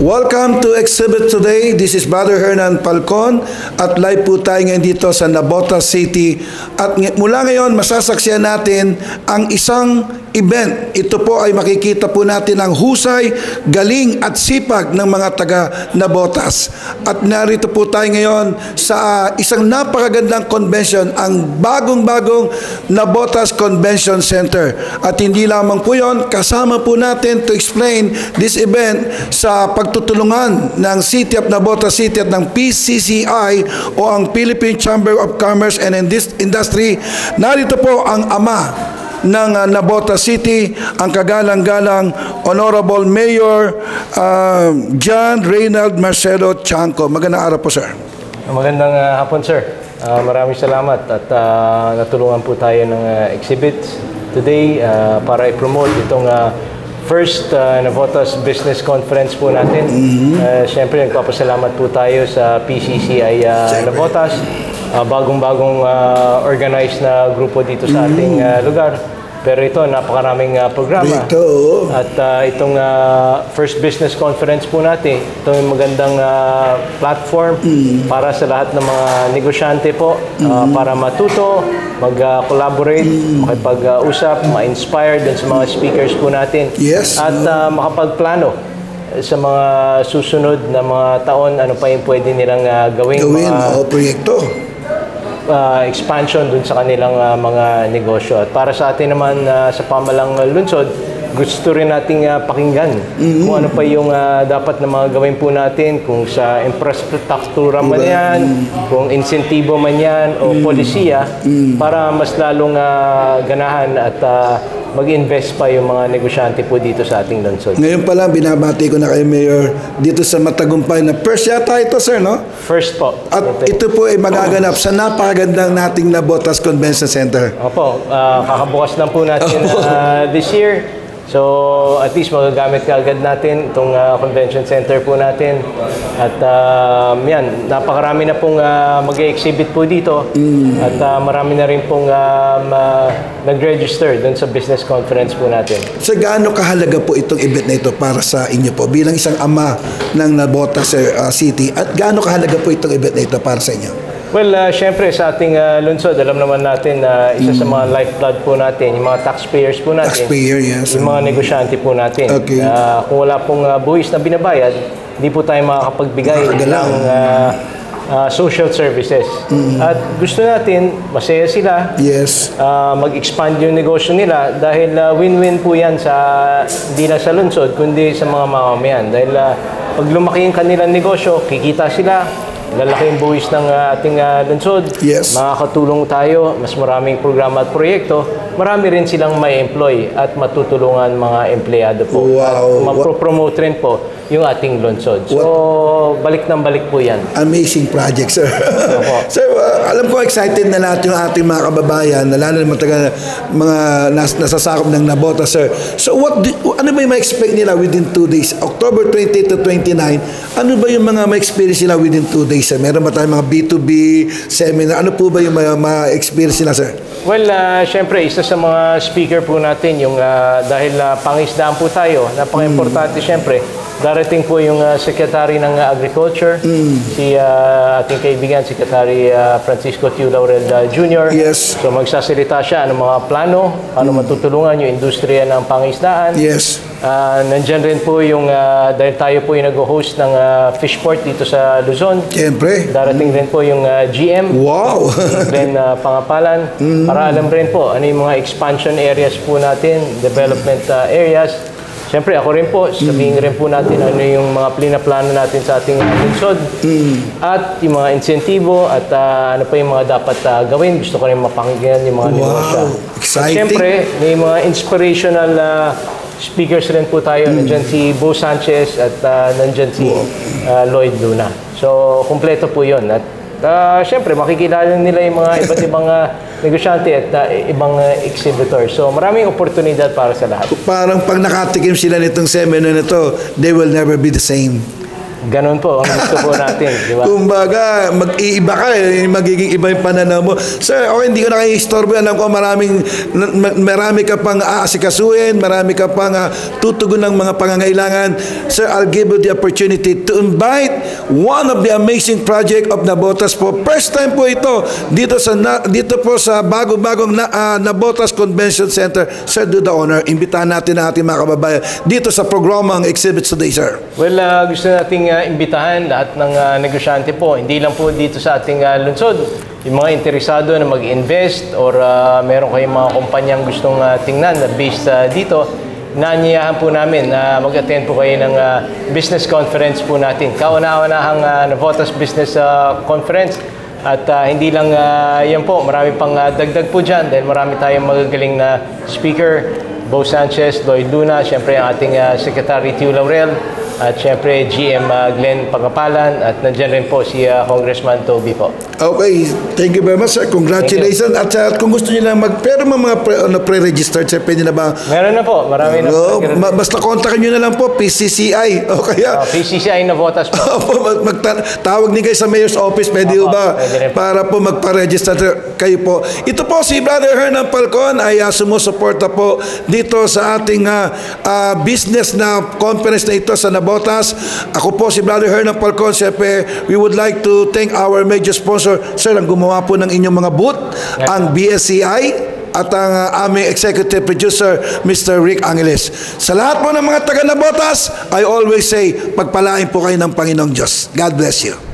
Welcome to Exhibit Today. This is Brother Hernan Falcon at live po tayo ngayon dito sa Navotas City. At mula ngayon, masasaksihan natin ang isang event. Ito po ay makikita po natin ang husay, galing at sipag ng mga taga Navotas. At narito po tayo ngayon sa isang napakagandang convention, ang bagong-bagong Navotas Convention Center. At hindi lamang po yon, kasama po natin to explain this event sa pagtutulungan ng City of Navotas City at ng PCCI o ang Philippine Chamber of Commerce and Industry. Narito po ang ama ng Navotas City, ang kagalang-galang Honorable Mayor John Reynald Marcelo Chanco. Magandang araw po, sir. Magandang hapon, sir. Maraming salamat at natulungan po tayo ng exhibits today para i-promote itong first Navotas Business Conference po natin. Siyempre, nagpapasalamat po tayo sa PCCI Navotas. Bagong-bagong organized na grupo dito sa ating lugar. Pero ito, napakaraming programa. At itong first business conference po natin, itong magandang platform para sa lahat ng mga negosyante po, para matuto, mag-collaborate, makipag-usap, ma-inspire din sa mga speakers po natin. At makapagplano sa mga susunod na mga taon, ano pa yung pwede nilang gawing mga proyekto. Expansion dun sa kanilang mga negosyo. At para sa atin naman sa pamalang lungsod, gusto rin nating pakinggan kung ano pa yung dapat na mga gawin po natin, kung sa infrastruktura man yan, kung insentibo man yan o polisiya, para mas lalong ganahan at mag-invest pa yung mga negosyante po dito sa ating lungsod. Ngayon pa lang, binabati ko na kayo, Mayor, dito sa Matagumpay na first yata ito, sir, no? First po. At ito po ay magaganap sa napakagandang nating Navotas Convention Center. Opo, kakabukas lang po natin this year. So, at least magagamit kaagad natin itong convention center po natin. At yan, napakarami na pong mag-exhibit po dito. At marami na rin pong nag-register dun sa business conference po natin. So, gaano kahalaga po itong event na ito para sa inyo po bilang isang ama ng Navotas City? At gaano kahalaga po itong event na ito para sa inyo? Well, syempre sa ating lungsod, alam naman natin na isa sa mga lifeblood po natin, yung mga taxpayers po natin, yung mga negosyante po natin. Kung wala pong buwis na binabayad, hindi po tayo makakapagbigay ng social services. At gusto natin, masaya sila, mag-expand yung negosyo nila dahil win-win po yan hindi lang sa lungsod, kundi sa mga mamamayan. Dahil pag lumaki yung kanilang negosyo, kikita sila, lalaki yung buwis ng ating lungsod, makakatulong tayo, mas maraming programa at proyekto, marami rin silang may employ at matutulungan mga empleyado po. At mapropromote rin po yung ating lungsod. So, balik ng balik po yan. Amazing project, sir. Sir, alam ko excited na lahat yung ating mga kababayan, na lalo na mga nasasakop ng Navotas, sir. So, ano ba yung ma-expect nila within 2 days? October 20 to 29, ano ba yung mga ma-experience nila within 2 days, sir? Meron ba tayong mga B2B seminar? Ano po ba yung ma-experience nila, sir? Well, syempre, isa sa mga speaker po natin, yung dahil pangisdaan po tayo, napaka-importante syempre, darating po yung Secretary ng Agriculture, si ating kaibigan, Secretary Francisco Tiu Laurel Jr. So magsasalita siya ng mga plano, paano matutulungan yung industriya ng pangisdaan. Nandyan rin po yung, dahil tayo po yung nag-host ng Fishport dito sa Luzon. Siyempre. Darating rin po yung GM. Wow! Then Pangapalan. Para alam rin po ano yung mga expansion areas po natin, development areas. Siyempre, ako rin po, sabihin rin po natin ano yung mga plano natin sa ating lungsod at yung mga insentibo at ano pa yung mga dapat gawin. Gusto ko rin mapakinggan yung mga negosyo. Exciting! Siyempre, may mga inspirational speakers rin po tayo. Nandyan si Bo Sanchez at nandyan si Lloyd Luna. So, kumpleto po yun. At siyempre, makikilala nila yung mga iba't ibang negosyante at ibang exhibitor. So, maraming oportunidad para sa lahat. Parang pag nakatikim sila nitong seminar na to, they will never be the same. Ganun po ang gusto po natin, di ba? Kumbaga, mag-iiba ka magiging iba yung pananaw mo. Sir, okay, hindi ko na kayo istorbo. Alam ko marami ka pang aasikasuhin, marami ka pang tutugon ng mga pangangailangan. Sir, I'll give you the opportunity to invite one of the amazing project of Nabotas po. First time po ito dito po sa bagong Nabotas Convention Center. Sir, do the honor. Imbitahan natin ang ating mga kababayan dito sa programang Exhibits Today, sir. Well, gusto nating imbitahan lahat ng negosyante po, hindi lang po dito sa ating lungsod, yung mga interesado na mag-invest or meron kayong mga kumpanyang gustong tingnan na based dito, naanyayahan po namin na mag-attend po kayo ng business conference po natin. Kauna-unahang Navotas Business Conference. At hindi lang yan po, marami pang dagdag po dyan dahil marami tayong magagaling na speaker, Bo Sanchez, Lloyd Luna, siyempre ang ating Secretary Tio Laurel, at siyempre GM Glenn Pagapalan, at nandiyan rin po si Congressman Toby po. Okay, thank you very much, sir. Congratulations. At kung gusto niyo lang pero mga pre-registered, sir, pwede na ba? Meron na po, marami na po. Basta kontakin niyo na lang po, PCCI. O kaya, PCCI Navotas po. Tawag din kayo sa mayor's office, pwede ba? Pwede Para po magpa-register kayo po. Ito po si Brother Hernan Falcon ay sumusuporta po dito sa ating business na conference na ito sa Nabotas. Ako po si Brother Hernan Falcon. Siyempre, we would like to thank our major sponsor. Sir, ang gumawa po ng inyong mga booth, ang BSCI at ang aming executive producer, Mr. Rick Angeles. Sa lahat po ng mga taga Nabotas, I always say, pagpalain po kayo ng Panginoong Diyos. God bless you.